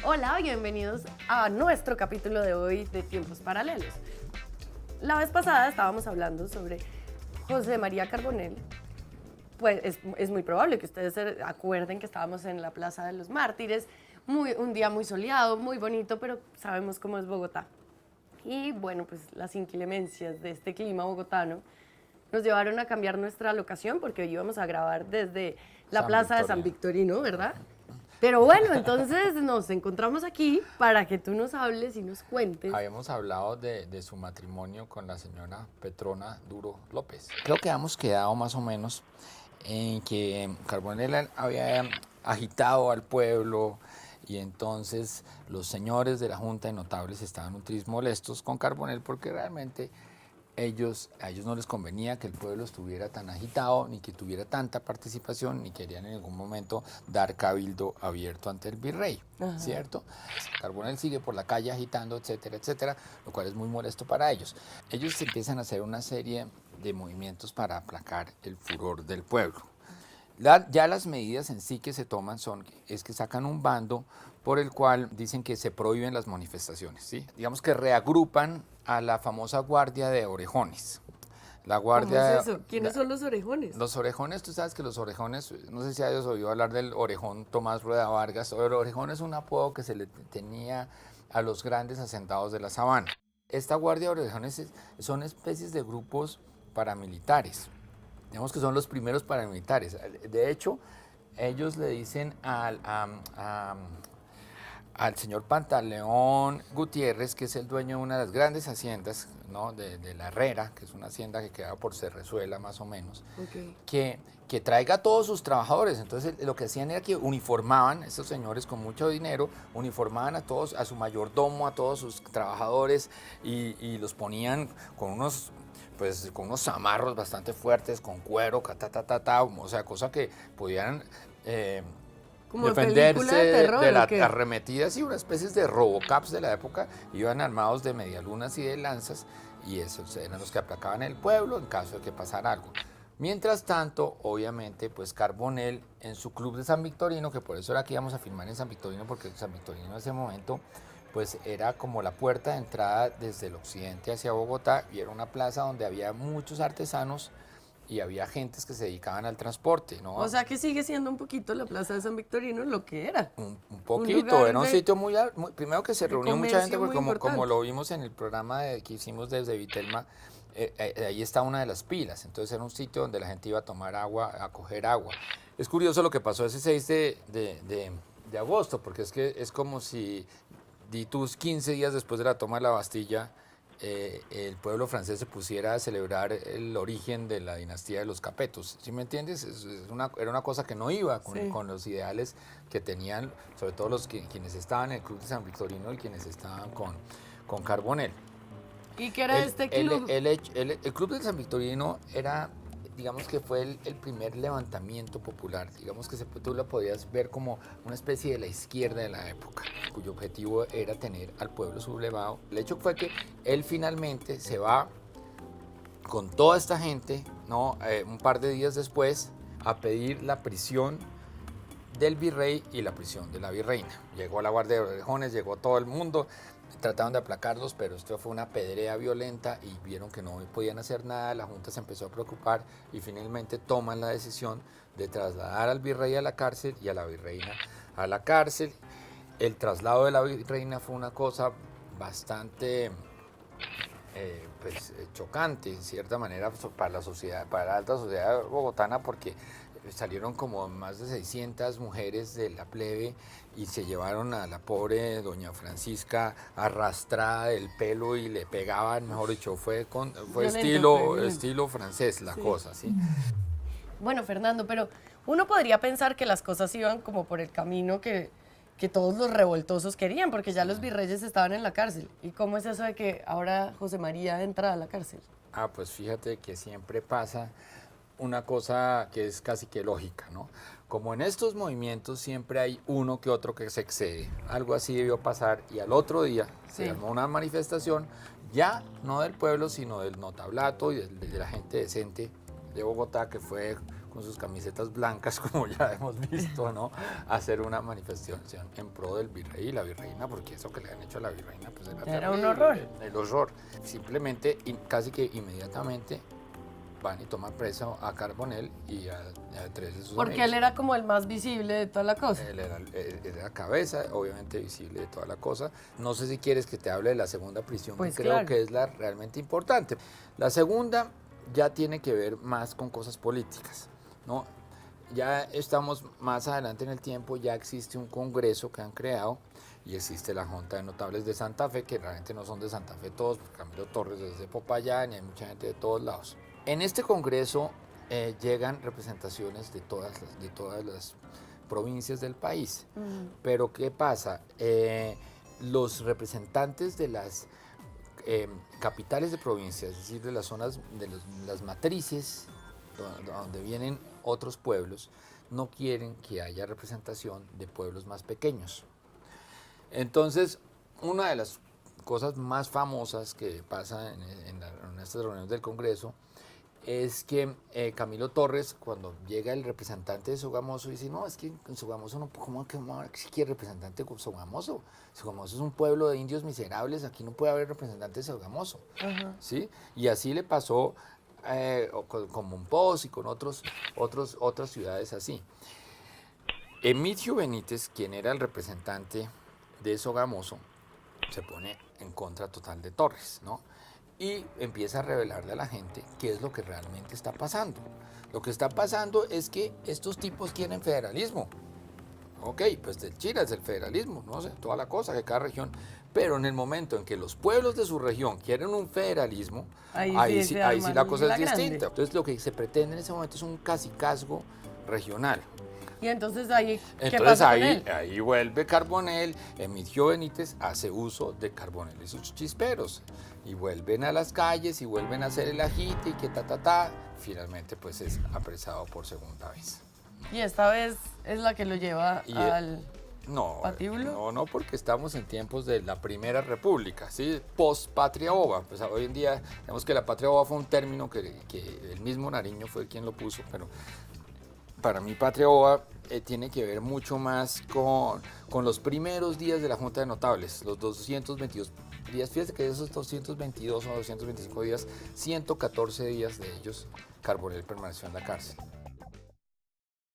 Hola, bienvenidos a nuestro capítulo de hoy de Tiempos Paralelos. La vez pasada estábamos hablando sobre José María Carbonell. Pues es muy probable que ustedes se acuerden que estábamos en la Plaza de los Mártires, un día muy soleado, muy bonito, pero sabemos cómo es Bogotá. Y bueno, pues las inclemencias de este clima bogotano nos llevaron a cambiar nuestra locación porque hoy íbamos a grabar desde la Plaza de San Victorino, ¿verdad? Pero bueno, entonces nos encontramos aquí para que tú nos hables y nos cuentes. Habíamos hablado de su matrimonio con la señora Petrona Duro López. Creo que habíamos quedado más o menos en que Carbonell había agitado al pueblo y entonces los señores de la Junta de Notables estaban un tris molestos con Carbonell porque realmente a ellos no les convenía que el pueblo estuviera tan agitado, ni que tuviera tanta participación, ni querían en ningún momento dar cabildo abierto ante el virrey, ¿cierto? Carbonell sigue por la calle agitando, etcétera, etcétera, lo cual es muy molesto para ellos. Ellos empiezan a hacer una serie de movimientos para aplacar el furor del pueblo. Ya las medidas en sí que se toman es que sacan un bando por el cual dicen que se prohíben las manifestaciones, ¿sí? Digamos que reagrupan a la famosa guardia de orejones. La guardia, ¿Cómo es eso? ¿Quiénes son los orejones? Los orejones, tú sabes que los orejones, no sé si hayas oído hablar del orejón Tomás Rueda Vargas. El orejón es un apodo que se le tenía a los grandes hacentados de la sabana. Esta guardia de orejones son especies de grupos paramilitares. Digamos que son los primeros paramilitares. De hecho, ellos le dicen al señor Pantaleón Gutiérrez, que es el dueño de una de las grandes haciendas, ¿no? de la Herrera, que es una hacienda que queda por Cerrezuela más o menos, que traiga a todos sus trabajadores. Entonces lo que hacían era que uniformaban, estos señores con mucho dinero, uniformaban a todos, a su mayordomo, a todos sus trabajadores y los ponían con unos zamarros bastante fuertes, con cuero, o sea, cosa que podían ¿Como defenderse de terror, de las o qué? arremetidas, y unas especies de robocaps de la época. Iban armados de medialunas y de lanzas, y esos eran los que aplacaban el pueblo en caso de que pasara algo. Mientras tanto, obviamente, pues Carbonell en su club de San Victorino, que por eso era que íbamos a filmar en San Victorino, porque San Victorino en ese momento pues era como la puerta de entrada desde el occidente hacia Bogotá, y era una plaza donde había muchos artesanos y había gentes que se dedicaban al transporte, ¿no? O sea que sigue siendo un poquito la Plaza de San Victorino lo que era. Un poquito, era un sitio muy, primero que se reunió mucha gente, porque muy como lo vimos en el programa que hicimos desde Vitelma, ahí está una de las pilas, entonces era un sitio donde la gente iba a tomar agua, a coger agua. Es curioso lo que pasó ese 6 de agosto, porque es que es como si tus 15 días después de la toma de la Bastilla, el pueblo francés se pusiera a celebrar el origen de la dinastía de los Capetos. ¿Sí me entiendes? Era una cosa que no iba con los ideales que tenían, sobre todo quienes estaban en el Club de San Victorino y quienes estaban con Carbonell. ¿Y qué era este club? El Club de San Victorino era, digamos que fue el primer levantamiento popular, digamos que tú lo podías ver como una especie de la izquierda de la época, cuyo objetivo era tener al pueblo sublevado. El hecho fue que él finalmente se va con toda esta gente, ¿no? Un par de días después, a pedir la prisión del virrey y la prisión de la virreina. Llegó la guardia de orejones, llegó todo el mundo, trataron de aplacarlos, pero esto fue una pedrea violenta y vieron que no podían hacer nada. La Junta se empezó a preocupar y finalmente toman la decisión de trasladar al virrey a la cárcel y a la virreina a la cárcel. El traslado de la virreina fue una cosa bastante chocante, en cierta manera, para la sociedad, para la alta sociedad bogotana, porque salieron como más de 600 mujeres de la plebe y se llevaron a la pobre doña Francisca arrastrada del pelo y le pegaban, mejor dicho, fue estilo francés la cosa, ¿sí? Bueno, Fernando, pero uno podría pensar que las cosas iban como por el camino que todos los revoltosos querían, porque ya los virreyes estaban en la cárcel. ¿Y cómo es eso de que ahora José María entra a la cárcel? Pues fíjate que siempre pasa una cosa que es casi que lógica, ¿no? Como en estos movimientos siempre hay uno que otro que se excede. Algo así debió pasar, y al otro día se armó una manifestación, ya no del pueblo, sino del notablato y de la gente decente de Bogotá, que fue con sus camisetas blancas, como ya hemos visto, ¿no? A hacer una manifestación en pro del virrey y la virreina, porque eso que le han hecho a la virreina, pues Era un terrible, horror. el horror. Simplemente, casi que inmediatamente, van y toman preso a Carbonell y a tres de sus Porque amigos. él era como el más visible de toda la cosa. Él era cabeza, obviamente visible de toda la cosa. No sé si quieres que te hable de la segunda prisión, Pues que creo claro. que es la realmente importante. La segunda ya tiene que ver más con cosas políticas, ¿no? Ya estamos más adelante en el tiempo, ya existe un congreso que han creado y existe la Junta de Notables de Santa Fe, que realmente no son de Santa Fe todos, porque Camilo Torres es de Popayán y hay mucha gente de todos lados. En este congreso llegan representaciones de todas las provincias del país. Pero ¿qué pasa? Los representantes de las capitales de provincias, es decir, de las zonas, de las matrices, donde vienen otros pueblos, no quieren que haya representación de pueblos más pequeños. Entonces, una de las cosas más famosas que pasa en estas reuniones del Congreso es que Camilo Torres, cuando llega el representante de Sogamoso, dice, no, es que en Sogamoso no, ¿cómo quiere representante de Sogamoso? Sogamoso es un pueblo de indios miserables, aquí no puede haber representante de Sogamoso. ¿Sí? Y así le pasó con Monpós y con otras ciudades así. Emilio Benítez, quien era el representante de Sogamoso, se pone en contra total de Torres, ¿no? Y empieza a revelarle a la gente qué es lo que realmente está pasando. Lo que está pasando es que estos tipos quieren federalismo. Ok, pues del Chile es el federalismo, no sé, toda la cosa, que cada región. Pero en el momento en que los pueblos de su región quieren un federalismo, ahí sí la cosa es distinta. Entonces lo que se pretende en ese momento es un cacicazgo regional. Y entonces ahí, ¿qué Entonces pasa con él? ahí vuelve Carbonell, Emilio Benítez hace uso de Carbonell y sus chisperos. Y vuelven a las calles y vuelven a hacer el ajite y que finalmente pues es apresado por segunda vez. Y esta vez es la que lo lleva al patíbulo. No, porque estamos en tiempos de la Primera República, ¿sí? Post Patria Ova. Pues hoy en día, digamos que la Patria Ova fue un término que el mismo Nariño fue quien lo puso, pero para mí Patria Ova tiene que ver mucho más con los primeros días de la Junta de Notables, los 222 días. Fíjate que de esos 222 o 225 días, 114 días de ellos, Carbonell permaneció en la cárcel.